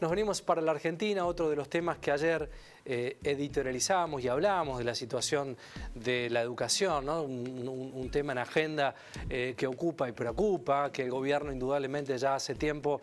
nos venimos para la Argentina, otro de los temas que ayer editorializamos y hablábamos de la situación de la educación, ¿no? Un tema en agenda que ocupa y preocupa, que el gobierno indudablemente ya hace tiempo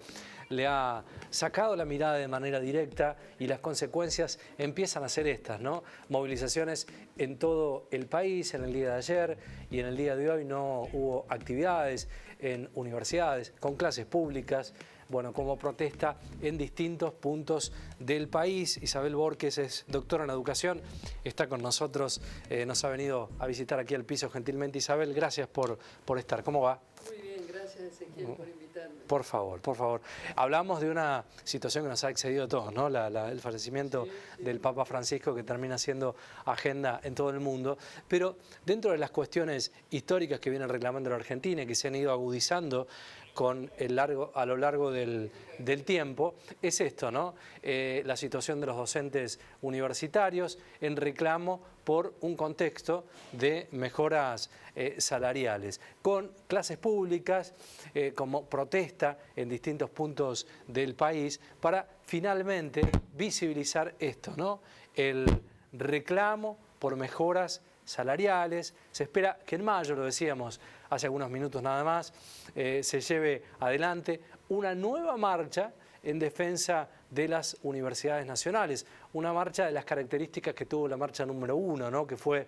le ha sacado la mirada de manera directa y las consecuencias empiezan a ser estas, ¿no? Movilizaciones en todo el país en el día de ayer y en el día de hoy no hubo actividades en universidades, con clases públicas, bueno, como protesta en distintos puntos del país. Isabel Borges es doctora en educación, está con nosotros, nos ha venido a visitar aquí al piso gentilmente. Isabel, gracias por estar. ¿Cómo va? Muy bien, gracias Ezequiel por invitarme. Por favor, por favor. Hablamos de una situación que nos ha excedido a todos, ¿no? El fallecimiento del Papa Francisco, que termina siendo agenda en todo el mundo, pero dentro de las cuestiones históricas que vienen reclamando la Argentina y que se han ido agudizando a lo largo del tiempo, es esto, ¿no? La situación de los docentes universitarios en reclamo por un contexto de mejoras salariales, con clases públicas como protesta en distintos puntos del país para finalmente visibilizar esto, ¿no? El reclamo por mejoras salariales. Se espera que en mayo, lo decíamos hace algunos minutos nada más, se lleve adelante una nueva marcha en defensa de las universidades nacionales, una marcha de las características que tuvo la marcha número 1, ¿no? Que fue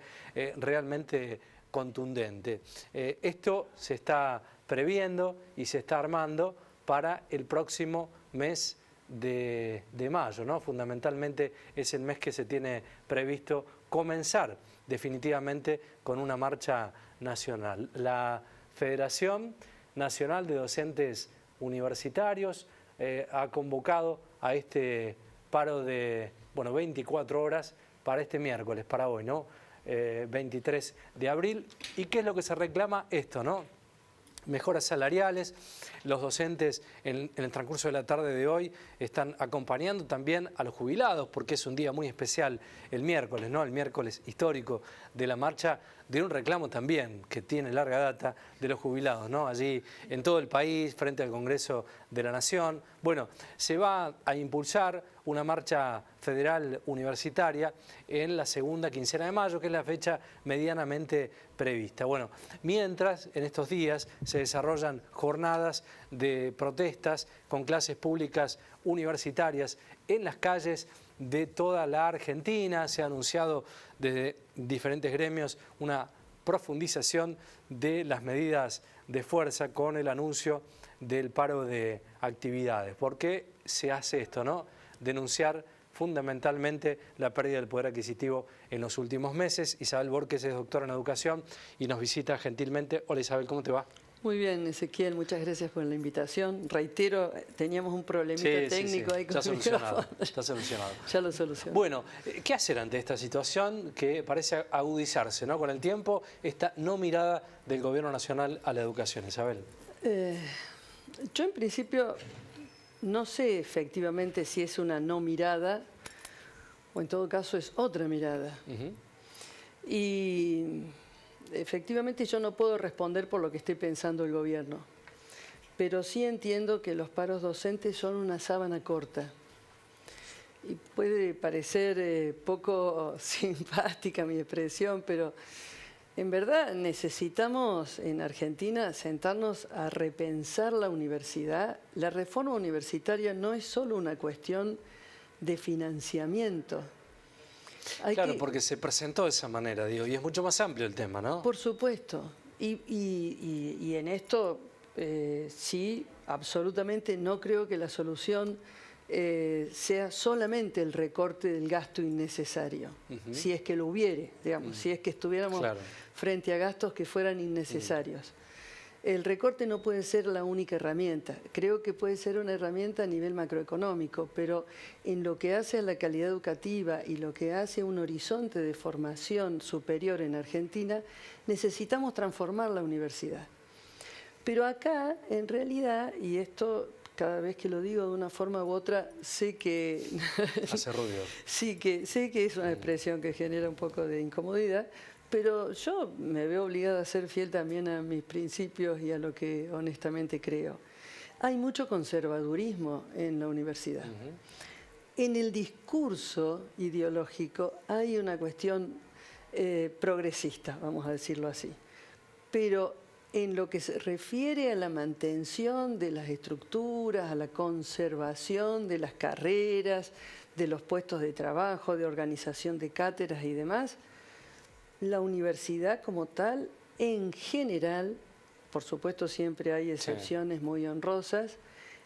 realmente contundente. Esto se está previendo y se está armando para el próximo mes de mayo, ¿no? Fundamentalmente es el mes que se tiene previsto comenzar definitivamente con una marcha nacional. La Federación Nacional de Docentes Universitarios ha convocado a este paro de 24 horas para este miércoles, para hoy, ¿no? 23 de abril. ¿Y qué es lo que se reclama? Esto, ¿no? Mejoras salariales. Los docentes en el transcurso de la tarde de hoy están acompañando también a los jubilados, porque es un día muy especial el miércoles, ¿no? El miércoles histórico de la marcha, de un reclamo también que tiene larga data de los jubilados, ¿no? Allí en todo el país, frente al Congreso de la Nación. Bueno, se va a impulsar una marcha federal universitaria en la segunda quincena de mayo, que es la fecha medianamente prevista. Bueno, mientras en estos días se desarrollan jornadas de protestas con clases públicas universitarias en las calles de toda la Argentina. Se ha anunciado desde diferentes gremios una profundización de las medidas de fuerza con el anuncio del paro de actividades. ¿Por qué se hace esto, no? Denunciar fundamentalmente la pérdida del poder adquisitivo en los últimos meses. Isabel Borges es doctora en educación y nos visita gentilmente. Hola Isabel, ¿cómo te va? Muy bien, Ezequiel, muchas gracias por la invitación. Reitero, teníamos un problemita técnico ahí con el micrófono. Está solucionado. Ya lo solucionó. Bueno, ¿qué hacer ante esta situación que parece agudizarse, ¿no? Con el tiempo, esta no mirada del Gobierno Nacional a la educación, Isabel? Yo en principio no sé efectivamente si es una no mirada o en todo caso es otra mirada. Y efectivamente yo no puedo responder por lo que esté pensando el gobierno, pero sí entiendo que los paros docentes son una sábana corta. Y puede parecer poco simpática mi expresión, pero en verdad necesitamos en Argentina sentarnos a repensar la universidad. La reforma universitaria no es solo una cuestión de financiamiento. Claro, porque se presentó de esa manera, digo, y es mucho más amplio el tema, ¿no? Por supuesto. Y en esto sí, absolutamente no creo que la solución sea solamente el recorte del gasto innecesario, si es que lo hubiere, digamos, si es que estuviéramos frente a gastos que fueran innecesarios. El recorte no puede ser la única herramienta. Creo que puede ser una herramienta a nivel macroeconómico, pero en lo que hace a la calidad educativa y lo que hace a un horizonte de formación superior en Argentina, necesitamos transformar la universidad. Pero acá, en realidad, y esto cada vez que lo digo de una forma u otra, sé que... Hace ruido. Sí, sé que es una expresión que genera un poco de incomodidad, pero yo me veo obligada a ser fiel también a mis principios y a lo que honestamente creo. hay mucho conservadurismo en la universidad. En el discurso ideológico hay una cuestión progresista, vamos a decirlo así. Pero en lo que se refiere a la mantención de las estructuras, a la conservación de las carreras, de los puestos de trabajo, de organización de cátedras y demás, la universidad como tal, en general, por supuesto siempre hay excepciones muy honrosas,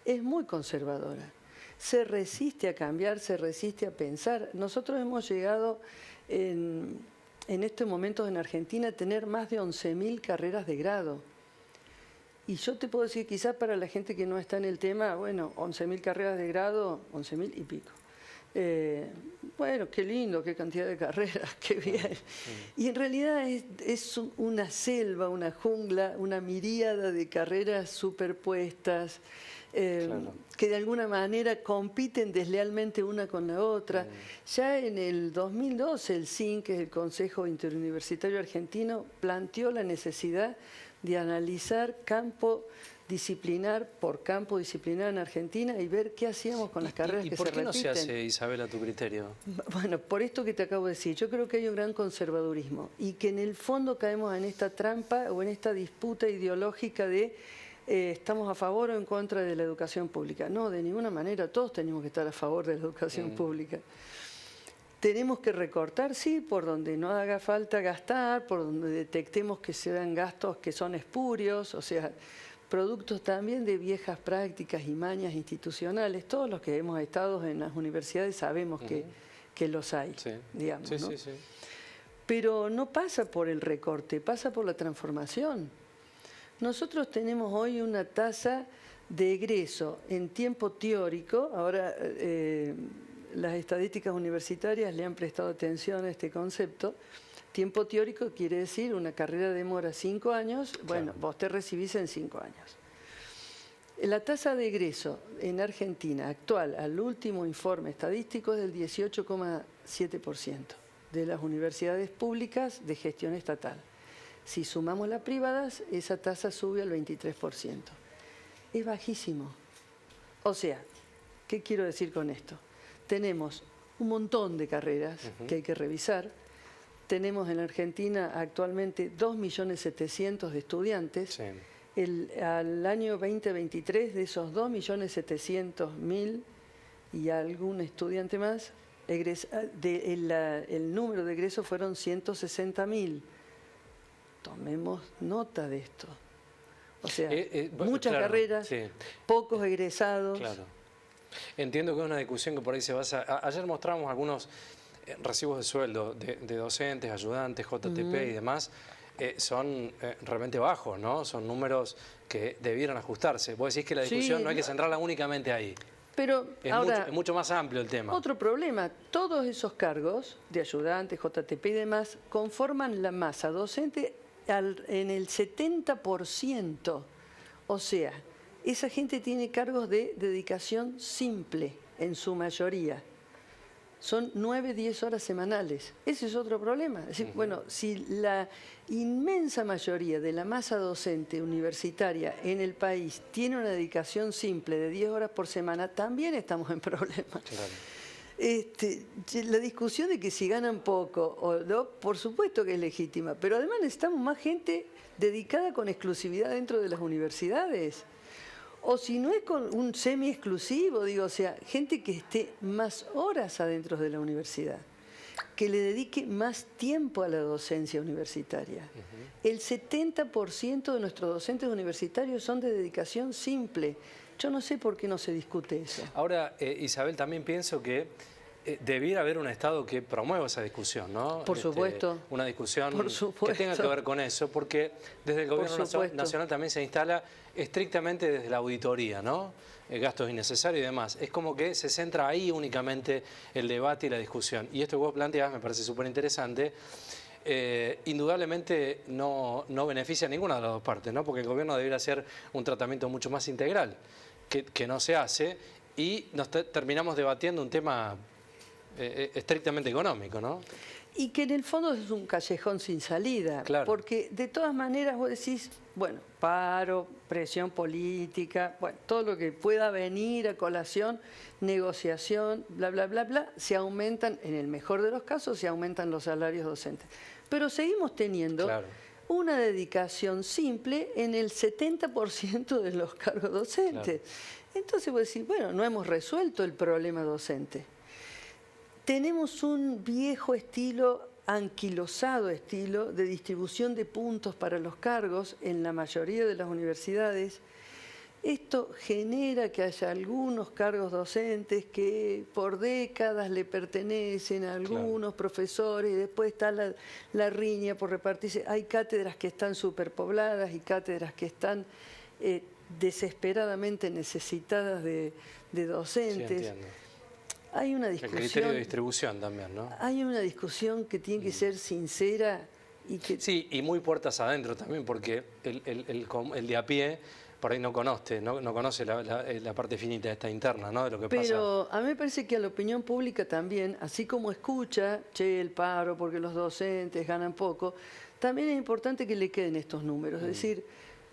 es muy conservadora. Se resiste a cambiar, se resiste a pensar. Nosotros hemos llegado en estos momentos en Argentina a tener más de 11.000 carreras de grado. Y yo te puedo decir, quizás para la gente que no está en el tema, bueno, 11.000 carreras de grado, 11.000 y pico. Bueno, qué lindo, qué cantidad de carreras, qué bien. Y en realidad es una selva, una jungla, una miríada de carreras superpuestas, que de alguna manera compiten deslealmente una con la otra. Ya en el 2012 el CIN, que es el Consejo Interuniversitario Argentino, planteó la necesidad de analizar campo disciplinar por campo disciplinar en Argentina y ver qué hacíamos con las carreras que se repiten. ¿Y por qué no se hace, Isabel, a tu criterio? Bueno, por esto que te acabo de decir, yo creo que hay un gran conservadurismo y que en el fondo caemos en esta trampa o en esta disputa ideológica de estamos a favor o en contra de la educación pública. No, de ninguna manera, todos tenemos que estar a favor de la educación pública. Tenemos que recortar, sí, por donde no haga falta gastar, por donde detectemos que se dan gastos que son espurios, o sea, productos también de viejas prácticas y mañas institucionales. Todos los que hemos estado en las universidades sabemos que los hay, digamos, ¿no? Sí. Pero no pasa por el recorte, pasa por la transformación. Nosotros tenemos hoy una tasa de egreso en tiempo teórico, ahora las estadísticas universitarias le han prestado atención a este concepto. Tiempo teórico quiere decir una carrera demora 5 años, bueno, vos te recibís en 5 años. La tasa de egreso en Argentina actual, al último informe estadístico, es del 18,7% de las universidades públicas de gestión estatal. Si sumamos las privadas, esa tasa sube al 23%. Es bajísimo. O sea, ¿qué quiero decir con esto? Tenemos un montón de carreras que hay que revisar. Tenemos en Argentina actualmente 2.700.000 de estudiantes. Al año 2023, de esos 2.700.000 y algún estudiante más, el número de egresos fueron 160.000. Tomemos nota de esto. O sea, muchas carreras, pocos egresados. Claro. Entiendo que es una discusión que por ahí se basa... Ayer mostramos algunos recibos de sueldo de docentes, ayudantes, JTP y demás. Son realmente bajos, ¿no? Son números que debieran ajustarse. Vos decís que la discusión no hay que centrarla únicamente ahí. Pero ahora, es mucho más amplio el tema. Otro problema, todos esos cargos de ayudantes, JTP y demás, conforman la masa docente en el 70%. O sea, esa gente tiene cargos de dedicación simple, en su mayoría. Son 9-10 horas semanales. Ese es otro problema. Es decir, bueno, si la inmensa mayoría de la masa docente universitaria en el país tiene una dedicación simple de 10 horas por semana, también estamos en problemas. La discusión de que si ganan poco o no, por supuesto que es legítima, pero además necesitamos más gente dedicada con exclusividad dentro de las universidades. O si no es con un semi-exclusivo, digo, o sea, gente que esté más horas adentro de la universidad, que le dedique más tiempo a la docencia universitaria. El 70% de nuestros docentes universitarios son de dedicación simple. Yo no sé por qué no se discute eso. Ahora, Isabel, también pienso que debiera haber un Estado que promueva esa discusión, ¿no? Por supuesto. Una discusión que tenga que ver con eso, porque desde el Gobierno Nacional también se instala estrictamente desde la auditoría, ¿no? Gastos innecesarios y demás. Es como que se centra ahí únicamente el debate y la discusión. Y esto que vos planteás me parece súper interesante. Indudablemente no beneficia a ninguna de las dos partes, ¿no? Porque el Gobierno debería hacer un tratamiento mucho más integral, que no se hace, y terminamos debatiendo un tema estrictamente económico, ¿no? Y que en el fondo es un callejón sin salida, Claro. porque de todas maneras vos decís, bueno, paro, presión política, bueno, todo lo que pueda venir a colación, negociación, bla, bla, bla, bla, se aumentan, en el mejor de los casos, se aumentan los salarios docentes. Pero seguimos teniendo Claro. una dedicación simple en el 70% de los cargos docentes. Claro. Entonces vos decís, bueno, no hemos resuelto el problema docente. Tenemos un viejo estilo, anquilosado estilo, de distribución de puntos para los cargos en la mayoría de las universidades. Esto genera que haya algunos cargos docentes que por décadas le pertenecen a algunos profesores y después está la riña por repartirse. Hay cátedras que están superpobladas y cátedras que están desesperadamente necesitadas de docentes. Sí, entiendo. Hay una discusión. El criterio de distribución también, ¿no? Hay una discusión que tiene que ser sincera y que... Sí, y muy puertas adentro también, porque el de a pie por ahí no conoce la parte finita esta interna, ¿no? De lo que pasa. Pero a mí me parece que a la opinión pública también, así como escucha, che, el paro porque los docentes ganan poco, también es importante que le queden estos números. Es decir,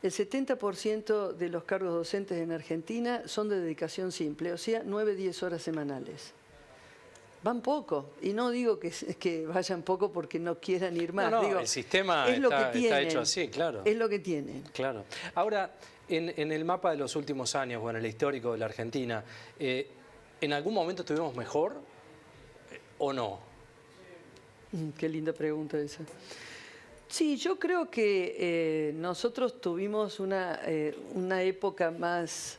el 70% de los cargos docentes en Argentina son de dedicación simple, o sea, 9-10 horas semanales. Van poco, y no digo que vayan poco porque no quieran ir más. No, digo, el sistema es lo que está tienen, hecho así, claro. Es lo que tienen. Claro. Ahora, en el mapa de los últimos años, bueno, en el histórico de la Argentina, ¿en algún momento estuvimos mejor o no? Qué linda pregunta esa. Sí, yo creo que nosotros tuvimos una época más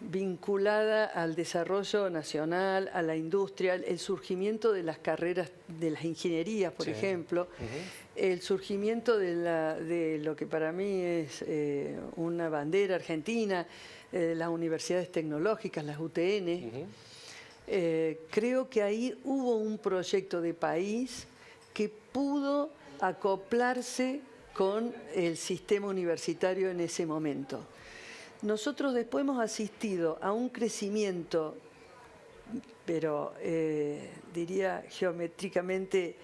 vinculada al desarrollo nacional, a la industria, el surgimiento de las carreras de las ingenierías, por ejemplo, el surgimiento de lo que para mí es una bandera argentina, las universidades tecnológicas, las UTN. Creo que ahí hubo un proyecto de país que pudo acoplarse con el sistema universitario en ese momento. Nosotros después hemos asistido a un crecimiento, pero diría geométricamente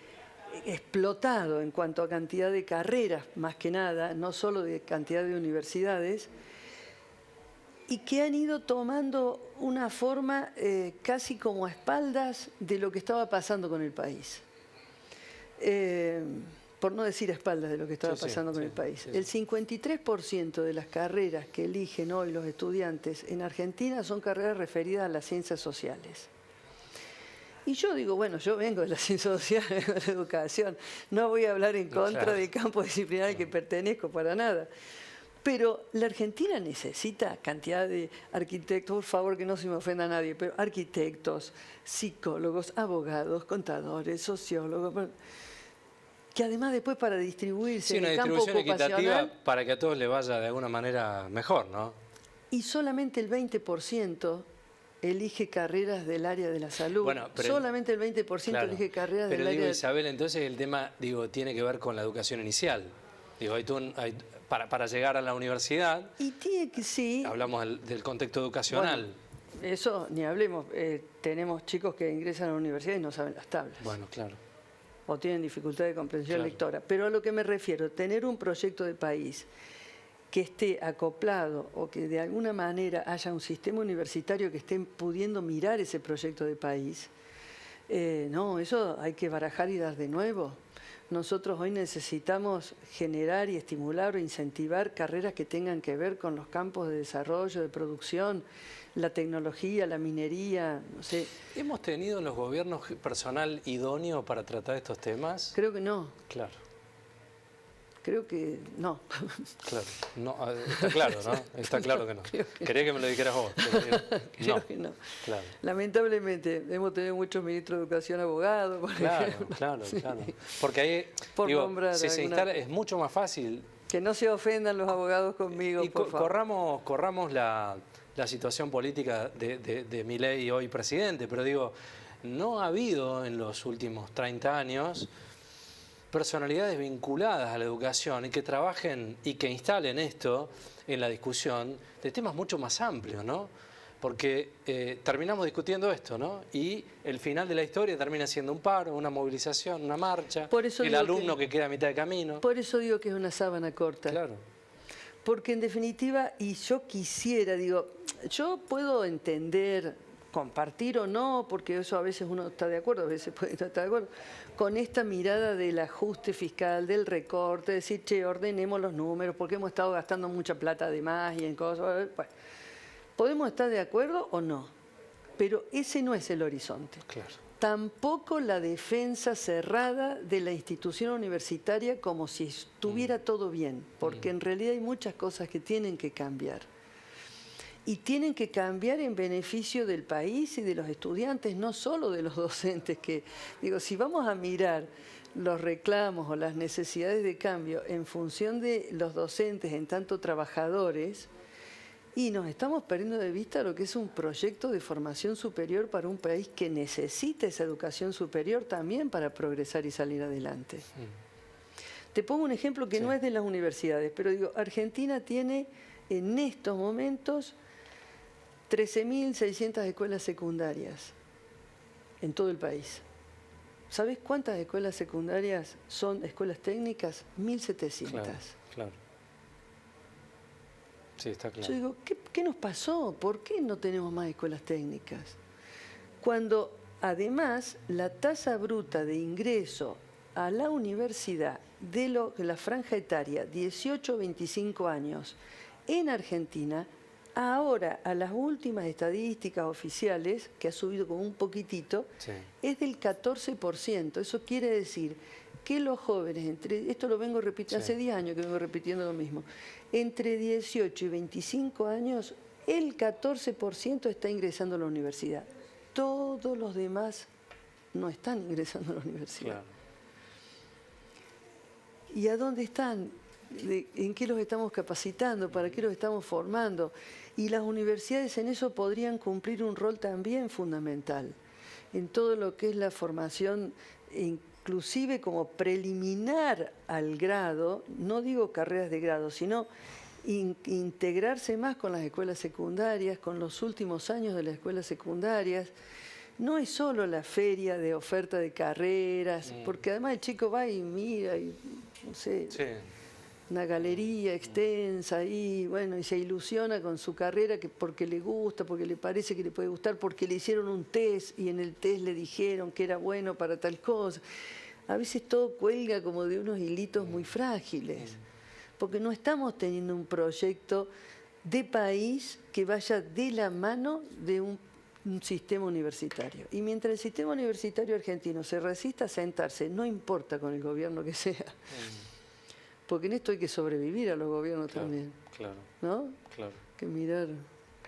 explotado en cuanto a cantidad de carreras, más que nada, no solo de cantidad de universidades, y que han ido tomando una forma casi como a espaldas de lo que estaba pasando con el país. Por no decir a espaldas de lo que estaba pasando con el país. El 53% de las carreras que eligen hoy los estudiantes en Argentina son carreras referidas a las ciencias sociales. Y yo digo, bueno, yo vengo de las ciencias sociales, de la educación, no voy a hablar en contra del campo disciplinar al que pertenezco para nada. Pero la Argentina necesita cantidad de arquitectos, por favor que no se me ofenda a nadie, pero arquitectos, psicólogos, abogados, contadores, sociólogos, que además después para distribuirse en el campo ocupacional... Sí, una distribución equitativa para que a todos les vaya de alguna manera mejor, ¿no? Y solamente el 20% elige carreras del área de la salud. Bueno, solamente el 20% elige carreras del área de la salud. Isabel, entonces el tema, tiene que ver con la educación inicial. Para llegar a la universidad, y tiene que, sí, hablamos del contexto educacional. Bueno, eso ni hablemos. Tenemos chicos que ingresan a la universidad y no saben las tablas. Bueno, claro. O tienen dificultad de comprensión lectora. Pero a lo que me refiero, tener un proyecto de país que esté acoplado o que de alguna manera haya un sistema universitario que esté pudiendo mirar ese proyecto de país, no, eso hay que barajar y dar de nuevo. Nosotros hoy necesitamos generar y estimular o incentivar carreras que tengan que ver con los campos de desarrollo, de producción, la tecnología, la minería, no sé. ¿Hemos tenido en los gobiernos personal idóneo para tratar estos temas? Creo que no. Claro. Creo que no. Claro, no, está claro, ¿no? Está claro que no. Quería que me lo dijeras vos. Creo que no. Claro. Lamentablemente, hemos tenido muchos ministros de Educación abogados, por ejemplo. Claro. Porque ahí, si se instala, es mucho más fácil. Que no se ofendan los abogados conmigo, por favor. Corramos la situación política de Milei hoy presidente, pero no ha habido en los últimos 30 años personalidades vinculadas a la educación y que trabajen y que instalen esto en la discusión de temas mucho más amplios, ¿no? porque terminamos discutiendo esto, ¿no? Y el final de la historia termina siendo un paro, una movilización, una marcha, el alumno que queda a mitad de camino. Por eso digo que es una sábana corta. Claro. Porque en definitiva, y yo quisiera, digo, yo puedo entender, compartir o no, porque eso a veces uno está de acuerdo, a veces puede no estar de acuerdo, con esta mirada del ajuste fiscal, del recorte, decir, che, ordenemos los números, porque hemos estado gastando mucha plata de más y en cosas. Bueno, podemos estar de acuerdo o no, pero ese no es el horizonte. Claro. Tampoco la defensa cerrada de la institución universitaria como si estuviera todo bien, porque en realidad hay muchas cosas que tienen que cambiar. Y tienen que cambiar en beneficio del país y de los estudiantes, no solo de los docentes, que, digo, si vamos a mirar los reclamos o las necesidades de cambio en función de los docentes, en tanto trabajadores, y nos estamos perdiendo de vista lo que es un proyecto de formación superior para un país que necesita esa educación superior también para progresar y salir adelante. Te pongo un ejemplo que no es de las universidades, pero digo, Argentina tiene en estos momentos 13.600 escuelas secundarias en todo el país. ¿Sabés cuántas escuelas secundarias son escuelas técnicas? 1.700. Claro. Sí, está claro. Yo digo, ¿qué nos pasó? ¿Por qué no tenemos más escuelas técnicas? Cuando además la tasa bruta de ingreso a la universidad de la franja etaria 18-25 años en Argentina, ahora a las últimas estadísticas oficiales, que ha subido como un poquitito, es del 14%. Eso quiere decir que los jóvenes, esto lo vengo repitiendo, hace 10 años que vengo repitiendo lo mismo, entre 18 y 25 años, el 14% está ingresando a la universidad. Todos los demás no están ingresando a la universidad. Claro. ¿Y a dónde están? ¿En qué los estamos capacitando? ¿Para qué los estamos formando? Y las universidades en eso podrían cumplir un rol también fundamental, en todo lo que es la formación, inclusive como preliminar al grado, no digo carreras de grado, sino integrarse más con las escuelas secundarias, con los últimos años de las escuelas secundarias. No es solo la feria de oferta de carreras, porque además el chico va y mira, y no sé, una galería extensa y bueno, y se ilusiona con su carrera porque le gusta, porque le parece que le puede gustar, porque le hicieron un test y en el test le dijeron que era bueno para tal cosa. A veces todo cuelga como de unos hilitos muy frágiles, porque no estamos teniendo un proyecto de país que vaya de la mano de un sistema universitario. Y mientras el sistema universitario argentino se resista a sentarse, no importa con el gobierno que sea, porque en esto hay que sobrevivir a los gobiernos también. Claro. ¿No? Claro. Que mirar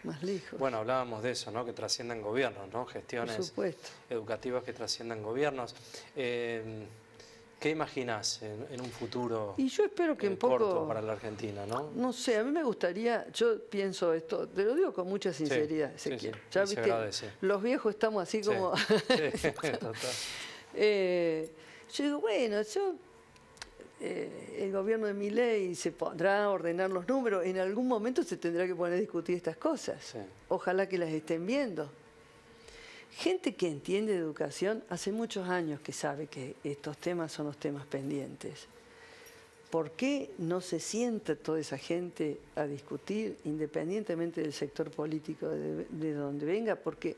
más lejos. Bueno, hablábamos de eso, ¿no? Que trasciendan gobiernos, ¿no? Gestiones educativas que trasciendan gobiernos. ¿Qué imaginás en un futuro y yo espero que corto para la Argentina, ¿no? No sé, a mí me gustaría, yo pienso esto, te lo digo con mucha sinceridad, Ezequiel. Ya viste, los viejos estamos así como... yo digo, bueno, el gobierno de Milei se pondrá a ordenar los números, en algún momento se tendrá que poner a discutir estas cosas. Ojalá que las estén viendo. Gente que entiende de educación hace muchos años que sabe que estos temas son los temas pendientes. ¿Por qué no se sienta toda esa gente a discutir independientemente del sector político de donde venga? Porque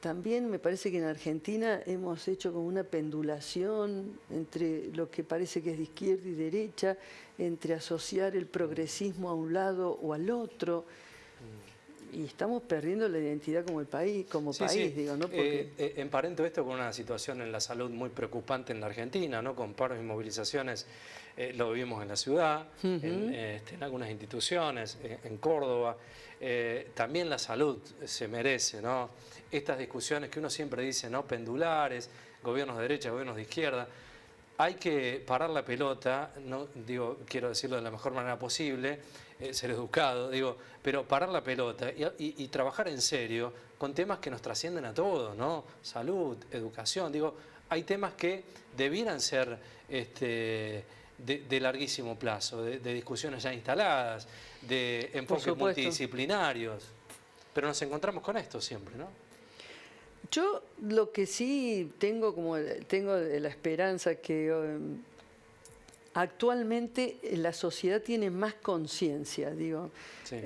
también me parece que en Argentina hemos hecho como una pendulación entre lo que parece que es de izquierda y derecha, entre asociar el progresismo a un lado o al otro. Y estamos perdiendo la identidad como país, digo, ¿no? Porque... emparento esto con una situación en la salud muy preocupante en la Argentina, ¿no? Con paros y movilizaciones, lo vivimos en la ciudad, en algunas instituciones, en Córdoba. También la salud se merece, ¿no? Estas discusiones que uno siempre dice, ¿no? Pendulares, gobiernos de derecha, gobiernos de izquierda. Hay que parar la pelota, no, digo, quiero decirlo de la mejor manera posible, ser educado, digo, pero parar la pelota y trabajar en serio con temas que nos trascienden a todos, ¿no? Salud, educación, digo, hay temas que debieran ser de larguísimo plazo, de discusiones ya instaladas, de enfoques multidisciplinarios. Pero nos encontramos con esto siempre, ¿no? Yo lo que sí tengo la esperanza que actualmente la sociedad tiene más conciencia, digo. Sí.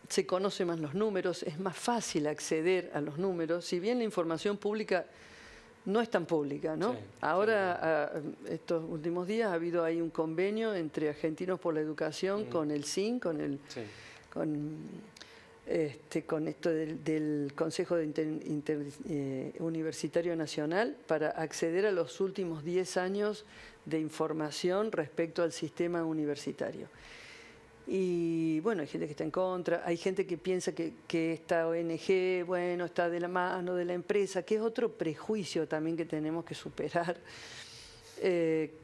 Se conocen más los números, es más fácil acceder a los números, si bien la información pública no es tan pública, ¿no? Sí, ahora, estos últimos días ha habido ahí un convenio entre Argentinos por la Educación con el CIN, con esto del Consejo Universitario Nacional, para acceder a los últimos 10 años de información respecto al sistema universitario. Y bueno, hay gente que está en contra, hay gente que piensa que esta ONG, bueno, está de la mano de la empresa, que es otro prejuicio también que tenemos que superar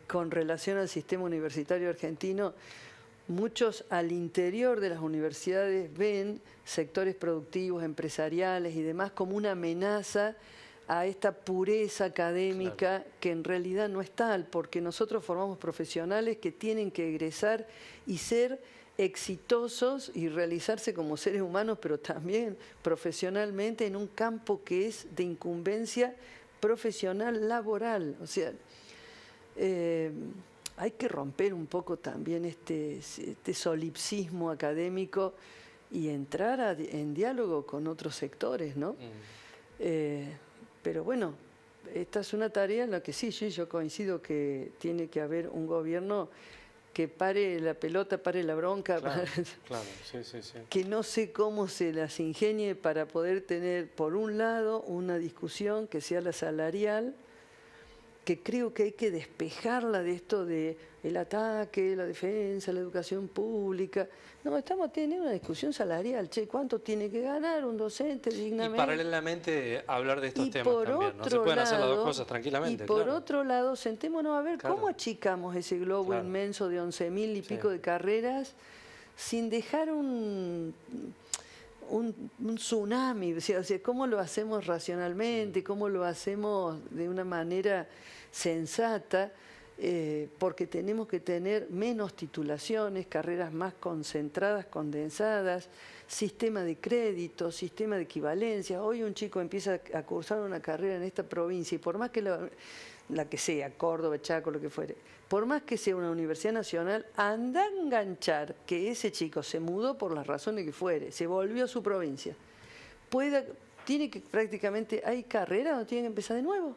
con relación al sistema universitario argentino. Muchos al interior de las universidades ven sectores productivos, empresariales y demás como una amenaza a esta pureza académica que en realidad no es tal, porque nosotros formamos profesionales que tienen que egresar y ser exitosos y realizarse como seres humanos, pero también profesionalmente en un campo que es de incumbencia profesional laboral. O sea, hay que romper un poco también este solipsismo académico y entrar en diálogo con otros sectores, ¿no? Pero bueno, esta es una tarea en la que sí, yo coincido que tiene que haber un gobierno que pare la pelota, pare la bronca, Claro, sí. Que no sé cómo se las ingenie para poder tener, por un lado, una discusión que sea la salarial, que creo que hay que despejarla de esto de el ataque, la defensa, la educación pública. No, estamos teniendo una discusión salarial. Che, ¿cuánto tiene que ganar un docente dignamente? Y paralelamente hablar de estos temas también, ¿no? Se pueden hacer las dos cosas tranquilamente. Y por otro lado, sentémonos a ver cómo achicamos ese globo inmenso de 11.000 y pico de carreras sin dejar un tsunami, o sea, cómo lo hacemos racionalmente, cómo lo hacemos de una manera sensata, porque tenemos que tener menos titulaciones, carreras más concentradas, condensadas, sistema de crédito, sistema de equivalencia. Hoy un chico empieza a cursar una carrera en esta provincia y por más que la que sea, Córdoba, Chaco, lo que fuere, por más que sea una universidad nacional, anda a enganchar que ese chico se mudó por las razones que fuere, se volvió a su provincia. Tiene que prácticamente, hay carreras donde tiene que empezar de nuevo,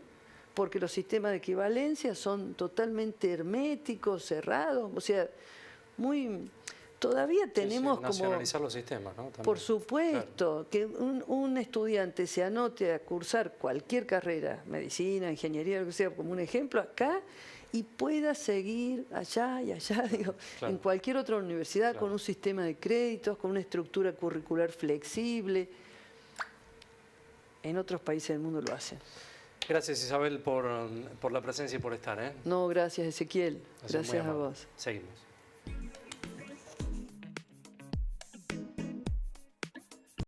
porque los sistemas de equivalencia son totalmente herméticos, cerrados, o sea, todavía tenemos como... Nacionalizar los sistemas, ¿no? También. Por supuesto, que un estudiante se anote a cursar cualquier carrera, medicina, ingeniería, lo que sea, como un ejemplo, acá, y pueda seguir allá y allá, digo, en cualquier otra universidad, con un sistema de créditos, con una estructura curricular flexible. En otros países del mundo lo hacen. Gracias, Isabel, por la presencia y por estar, ¿eh? No, gracias, Ezequiel. Gracias a vos. Seguimos.